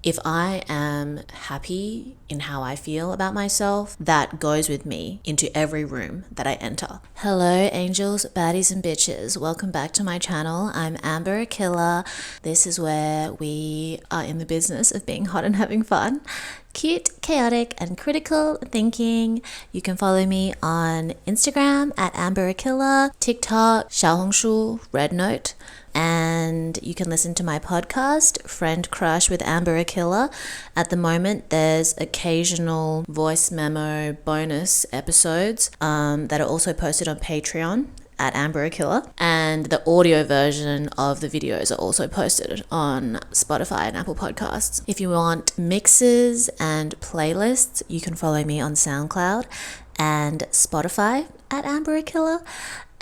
If I am happy in how I feel about myself, that goes with me into every room that I enter. Hello, angels, baddies, and bitches. Welcome back to my channel. I'm Amber Akilla. This is where we are in the business of being hot and having fun. Cute, chaotic, and critical thinking. You can follow me on Instagram at Amber Akilla, TikTok, 小红书, Red Note. And you can listen to my podcast, Friend Crush with Amber Akilla. At the moment, there's occasional voice memo bonus episodes that are also posted on Patreon at Amber Akilla. And the audio version of the videos are also posted on Spotify and Apple Podcasts. If you want mixes and playlists, you can follow me on SoundCloud and Spotify at Amber Akilla.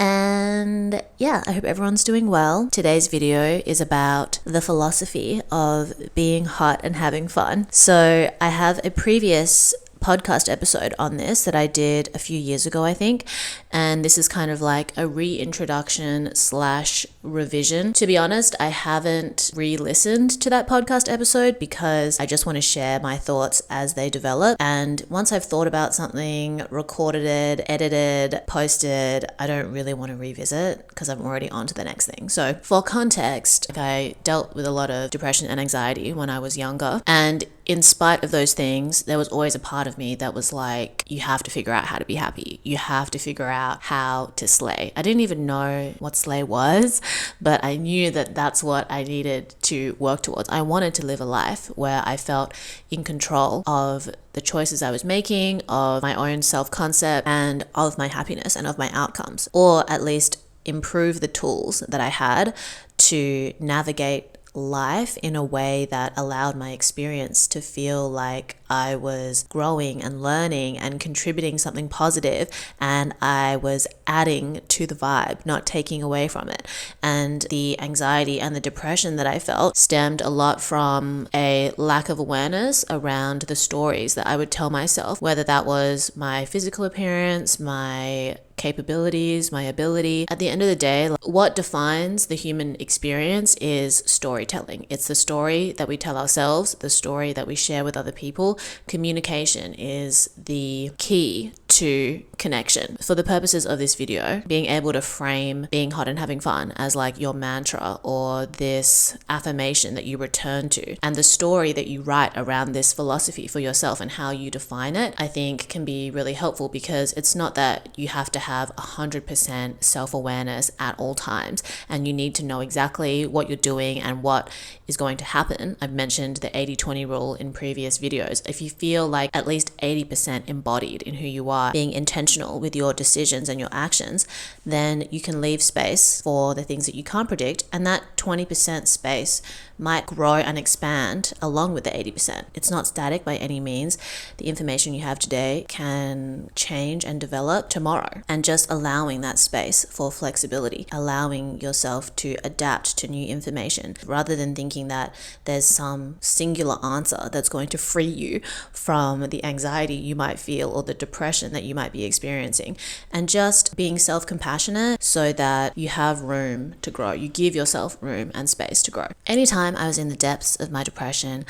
And yeah, I hope everyone's doing well. Today's video is about the philosophy of being hot and having fun. So I have a previous podcast episode on this that I did a few years ago, I think. And this is kind of like a reintroduction / revision. To be honest, I haven't re-listened to that podcast episode because I just want to share my thoughts as they develop. And once I've thought about something, recorded it, edited, posted, I don't really want to revisit because I'm already on to the next thing. So for context, I dealt with a lot of depression and anxiety when I was younger. And in spite of those things, there was always a part of me that was like, you have to figure out how to be happy. You have to figure out how to slay. I didn't even know what slay was, but I knew that that's what I needed to work towards. I wanted to live a life where I felt in control of the choices I was making, of my own self-concept, and of my happiness and of my outcomes, or at least improve the tools that I had to navigate life in a way that allowed my experience to feel like I was growing and learning and contributing something positive, and I was adding to the vibe, not taking away from it. And the anxiety and the depression that I felt stemmed a lot from a lack of awareness around the stories that I would tell myself, whether that was my physical appearance, my capabilities, my ability. At the end of the day, what defines the human experience is storytelling. It's the story that we tell ourselves, the story that we share with other people. Communication is the key to connection. For the purposes of this video, being able to frame being hot and having fun as like your mantra or this affirmation that you return to, and the story that you write around this philosophy for yourself and how you define it, I think can be really helpful, because it's not that you have to have 100% self-awareness at all times and you need to know exactly what you're doing and what is going to happen. I've mentioned the 80-20 rule in previous videos. If you feel like at least 80% embodied in who you are, being intentional with your decisions and your actions, then you can leave space for the things that you can't predict, and that 20% space might grow and expand along with the 80%. It's not static by any means. The information you have today can change and develop tomorrow, and just allowing that space for flexibility, allowing yourself to adapt to new information rather than thinking that there's some singular answer that's going to free you from the anxiety you might feel or the depression that you might be experiencing, and just being self-compassionate so that you have room to grow. You give yourself room and space to grow. Anytime I was in the depths of my depression,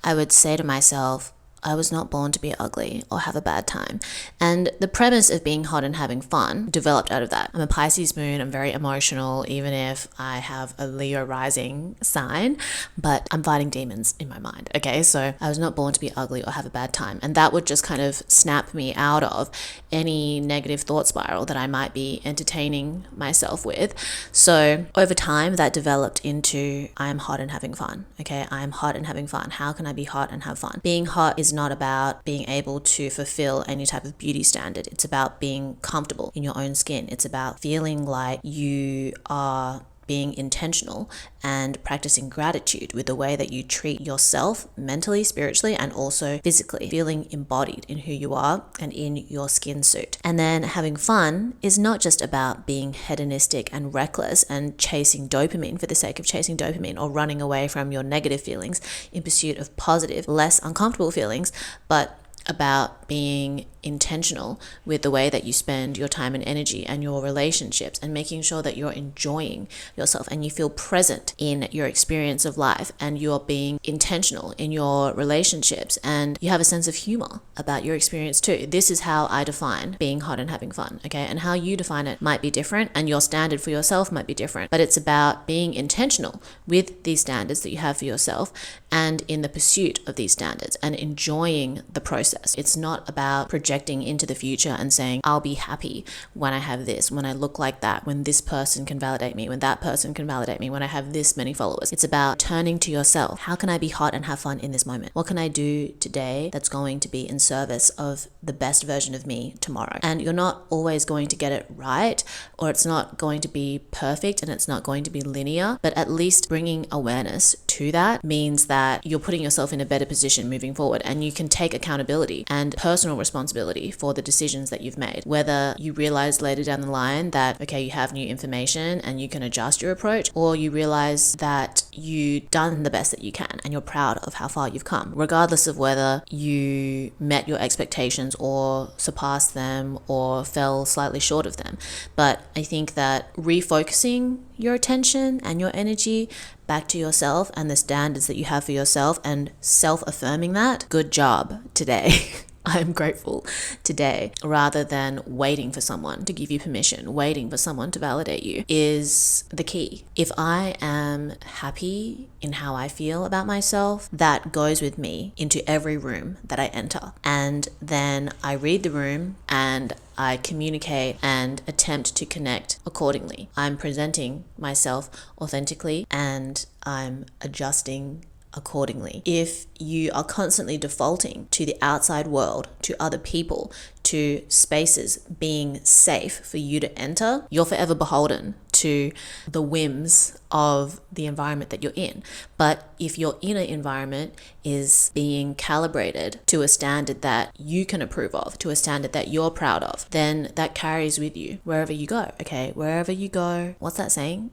I would say to myself, I was not born to be ugly or have a bad time. And the premise of being hot and having fun developed out of that. I'm a Pisces moon, I'm very emotional, even if I have a Leo rising sign, but I'm fighting demons in my mind, okay? So I was not born to be ugly or have a bad time. And that would just kind of snap me out of any negative thought spiral that I might be entertaining myself with. So over time, that developed into I am hot and having fun, okay? I am hot and having fun. How can I be hot and have fun? Being hot is not about being able to fulfill any type of beauty standard. It's about being comfortable in your own skin. It's about feeling like you are being intentional and practicing gratitude with the way that you treat yourself mentally, spiritually, and also physically, feeling embodied in who you are and in your skin suit. And then having fun is not just about being hedonistic and reckless and chasing dopamine for the sake of chasing dopamine, or running away from your negative feelings in pursuit of positive, less uncomfortable feelings, but about being intentional with the way that you spend your time and energy and your relationships, and making sure that you're enjoying yourself and you feel present in your experience of life, and you're being intentional in your relationships, and you have a sense of humor about your experience too. This is how I define being hot and having fun, okay? And how you define it might be different, and your standard for yourself might be different, but it's about being intentional with these standards that you have for yourself and in the pursuit of these standards and enjoying the process. It's not about projecting into the future and saying, I'll be happy when I have this, when I look like that, when this person can validate me, when that person can validate me, when I have this many followers. It's about turning to yourself. How can I be hot and have fun in this moment? What can I do today that's going to be in service of the best version of me tomorrow? And you're not always going to get it right, or it's not going to be perfect, and it's not going to be linear, but at least bringing awareness to that means that you're putting yourself in a better position moving forward, and you can take accountability and personal responsibility for the decisions that you've made. Whether you realize later down the line that, okay, you have new information and you can adjust your approach, or you realize that you've done the best that you can and you're proud of how far you've come, regardless of whether you met your expectations or surpassed them or fell slightly short of them. But I think that refocusing your attention and your energy back to yourself and the standards that you have for yourself and self-affirming that, good job today. I'm grateful today, rather than waiting for someone to give you permission, waiting for someone to validate you, is the key. If I am happy in how I feel about myself, that goes with me into every room that I enter. And then I read the room and I communicate and attempt to connect accordingly. I'm presenting myself authentically and I'm adjusting accordingly. If you are constantly defaulting to the outside world, to other people, to spaces being safe for you to enter, you're forever beholden to the whims of the environment that you're in. But if your inner environment is being calibrated to a standard that you can approve of, to a standard that you're proud of, then that carries with you wherever you go. Okay, wherever you go, what's that saying?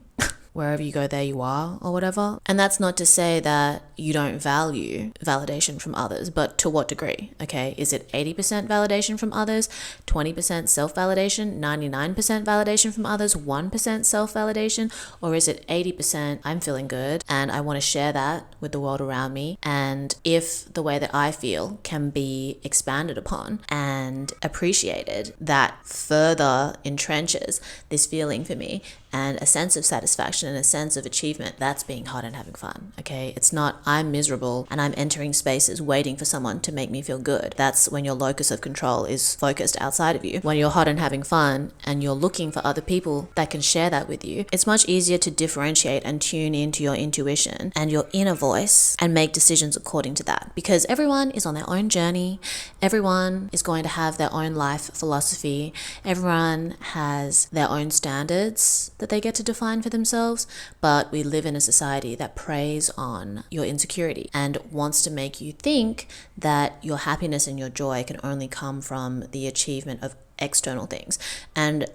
Wherever you go, there you are, or whatever. And that's not to say that you don't value validation from others, but to what degree? Okay, is it 80% validation from others, 20% self-validation, 99% validation from others, 1% self-validation, or is it 80% I'm feeling good and I want to share that with the world around me? And if the way that I feel can be expanded upon and appreciated, that further entrenches this feeling for me and a sense of satisfaction and a sense of achievement. That's being hot and having fun, okay? It's not I'm miserable and I'm entering spaces waiting for someone to make me feel good. That's when your locus of control is focused outside of you. When you're hot and having fun and you're looking for other people that can share that with you, it's much easier to differentiate and tune into your intuition and your inner voice and make decisions according to that. Because everyone is on their own journey. Everyone is going to have their own life philosophy. Everyone has their own standards that they get to define for themselves, but we live in a society that preys on your insecurity and wants to make you think that your happiness and your joy can only come from the achievement of external things. And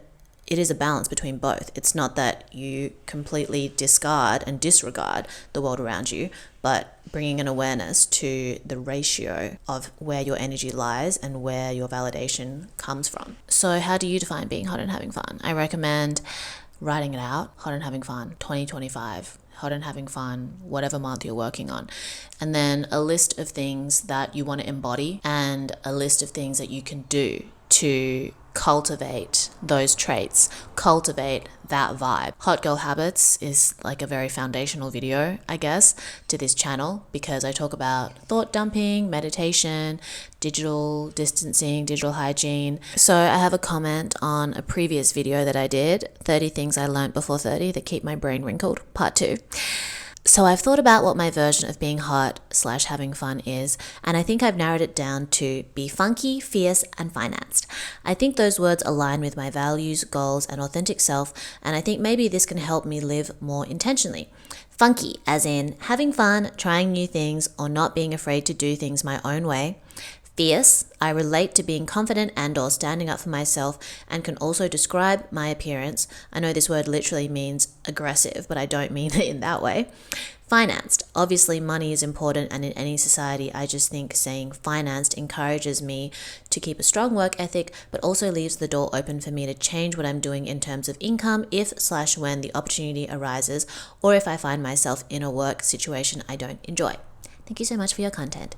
it is a balance between both. It's not that you completely discard and disregard the world around you, but bringing an awareness to the ratio of where your energy lies and where your validation comes from. So how do you define being hot and having fun? I recommend writing it out, hot and having fun, 2025, hot and having fun, whatever month you're working on. And then a list of things that you want to embody and a list of things that you can do to cultivate those traits, cultivate that vibe. Hot Girl Habits is like a very foundational video, I guess, to this channel because I talk about thought dumping, meditation, digital distancing, digital hygiene. So I have a comment on a previous video that I did, 30 things I learned before 30 that keep my brain wrinkled, part 2. So I've thought about what my version of being hot / having fun is, and I think I've narrowed it down to be funky, fierce, and financed. I think those words align with my values, goals, and authentic self, and I think maybe this can help me live more intentionally. Funky, as in having fun, trying new things, or not being afraid to do things my own way. Fierce, I relate to being confident and or standing up for myself and can also describe my appearance. I know this word literally means aggressive, but I don't mean it in that way. Financed. Obviously, money is important, and in any society, I just think saying financed encourages me to keep a strong work ethic, but also leaves the door open for me to change what I'm doing in terms of income if/when the opportunity arises, or if I find myself in a work situation I don't enjoy. Thank you so much for your content.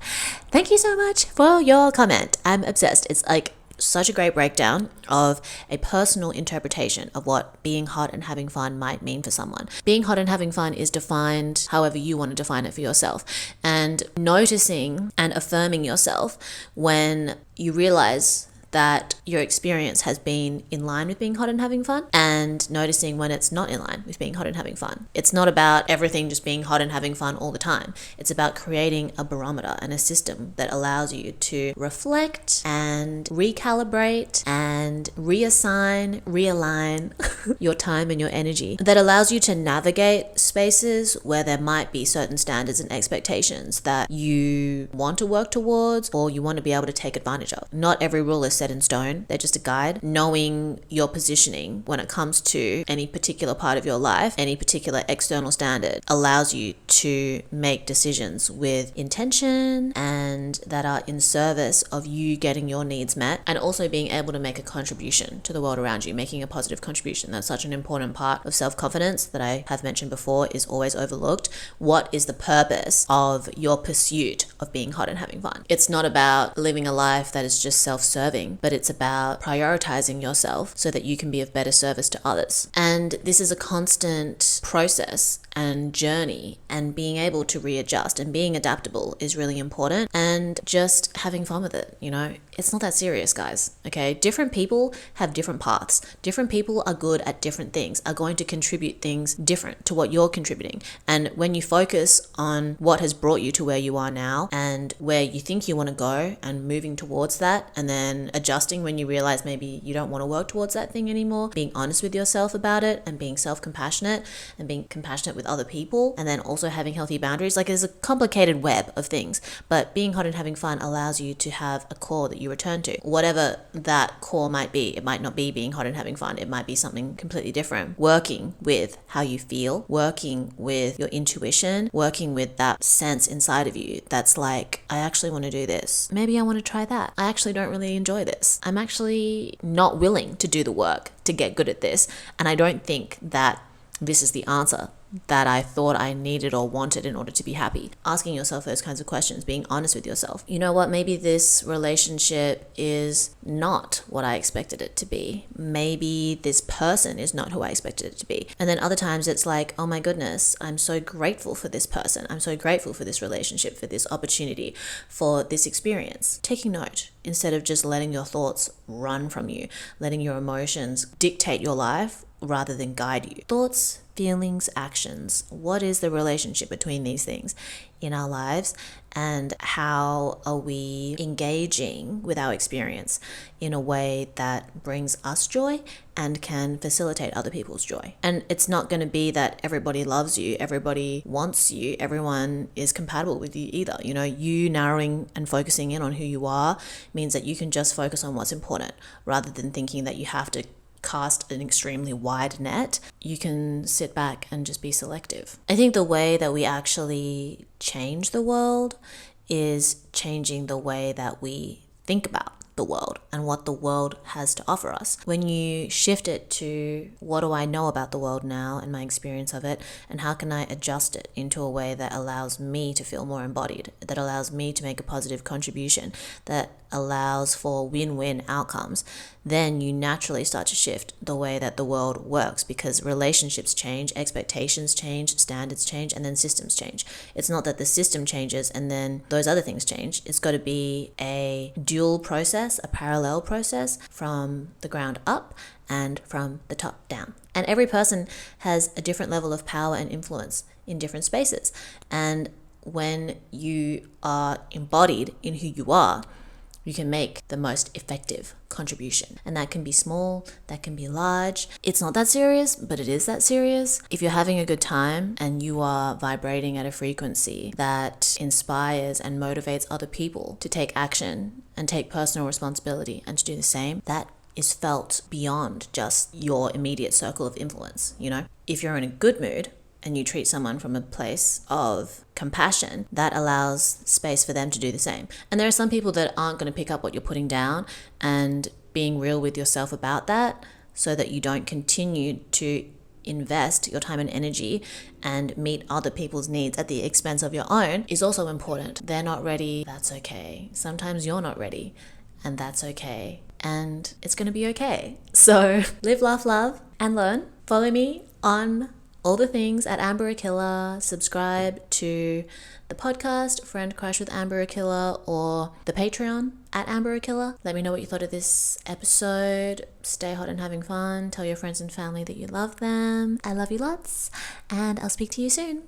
Thank you so much for your comment. I'm obsessed. It's like such a great breakdown of a personal interpretation of what being hot and having fun might mean for someone. Being hot and having fun is defined however you want to define it for yourself. And noticing and affirming yourself when you realize that your experience has been in line with being hot and having fun, and noticing when it's not in line with being hot and having fun. It's not about everything just being hot and having fun all the time. It's about creating a barometer and a system that allows you to reflect and recalibrate and reassign, realign your time and your energy, that allows you to navigate spaces where there might be certain standards and expectations that you want to work towards or you want to be able to take advantage of. Not every rule is set in stone. They're just a guide. Knowing your positioning when it comes to any particular part of your life, any particular external standard, allows you to make decisions with intention and that are in service of you getting your needs met, and also being able to make a contribution to the world around you, making a positive contribution. That's such an important part of self-confidence that I have mentioned before, is always overlooked. What is the purpose of your pursuit of being hot and having fun? It's not about living a life that is just self-serving, but it's about prioritizing yourself so that you can be of better service to others. And this is a constant process and journey, and being able to readjust and being adaptable is really important, and just having fun with it. It's not that serious, guys. Okay, different people have different paths. Different people are good at different things, are going to contribute things different to what you're contributing. And when you focus on what has brought you to where you are now and where you think you want to go and moving towards that, and then adjusting when you realize maybe you don't want to work towards that thing anymore, being honest with yourself about it and being self-compassionate and being compassionate with other people, and then also having healthy boundaries. Like, there's a complicated web of things, but being hot and having fun allows you to have a core that you return to. Whatever that core might be, it might not be being hot and having fun. It might be something completely different. Working with how you feel, working with your intuition, working with that sense inside of you that's like, I actually want to do this. Maybe I want to try that. I actually don't really enjoy this. I'm actually not willing to do the work to get good at this. And I don't think that this is the answer that I thought I needed or wanted in order to be happy. Asking yourself those kinds of questions, being honest with yourself. You know what? Maybe this relationship is not what I expected it to be. Maybe this person is not who I expected it to be. And then other times it's like, oh my goodness, I'm so grateful for this person. I'm so grateful for this relationship, for this opportunity, for this experience. Taking note instead of just letting your thoughts run from you, letting your emotions dictate your life rather than guide you. Thoughts, feelings, actions. What is the relationship between these things in our lives, and how are we engaging with our experience in a way that brings us joy and can facilitate other people's joy? And it's not going to be that everybody loves you, everybody wants you, everyone is compatible with you either. You narrowing and focusing in on who you are means that you can just focus on what's important rather than thinking that you have to cast an extremely wide net. You can sit back and just be selective. I think the way that we actually change the world is changing the way that we think about the world and what the world has to offer us. When you shift it to, what do I know about the world now and my experience of it, and how can I adjust it into a way that allows me to feel more embodied, that allows me to make a positive contribution, that allows for win-win outcomes, then you naturally start to shift the way that the world works, because relationships change, expectations change, standards change, and then systems change. It's not that the system changes and then those other things change. It's got to be a dual process, a parallel process from the ground up and from the top down. And every person has a different level of power and influence in different spaces. And when you are embodied in who you are, you can make the most effective contribution. And that can be small, that can be large. It's not that serious, but it is that serious. If you're having a good time and you are vibrating at a frequency that inspires and motivates other people to take action and take personal responsibility and to do the same, that is felt beyond just your immediate circle of influence. If you're in a good mood, and you treat someone from a place of compassion, that allows space for them to do the same. And there are some people that aren't going to pick up what you're putting down, and being real with yourself about that so that you don't continue to invest your time and energy and meet other people's needs at the expense of your own is also important. They're not ready. That's okay. Sometimes you're not ready, and that's okay. And it's going to be okay. So live, laugh, love, and learn. Follow me on all the things at Amber Akilla. Subscribe to the podcast, Friend Crush with Amber Akilla, or the Patreon at Amber Akilla. Let me know what you thought of this episode. Stay hot and having fun. Tell your friends and family that you love them. I love you lots, and I'll speak to you soon.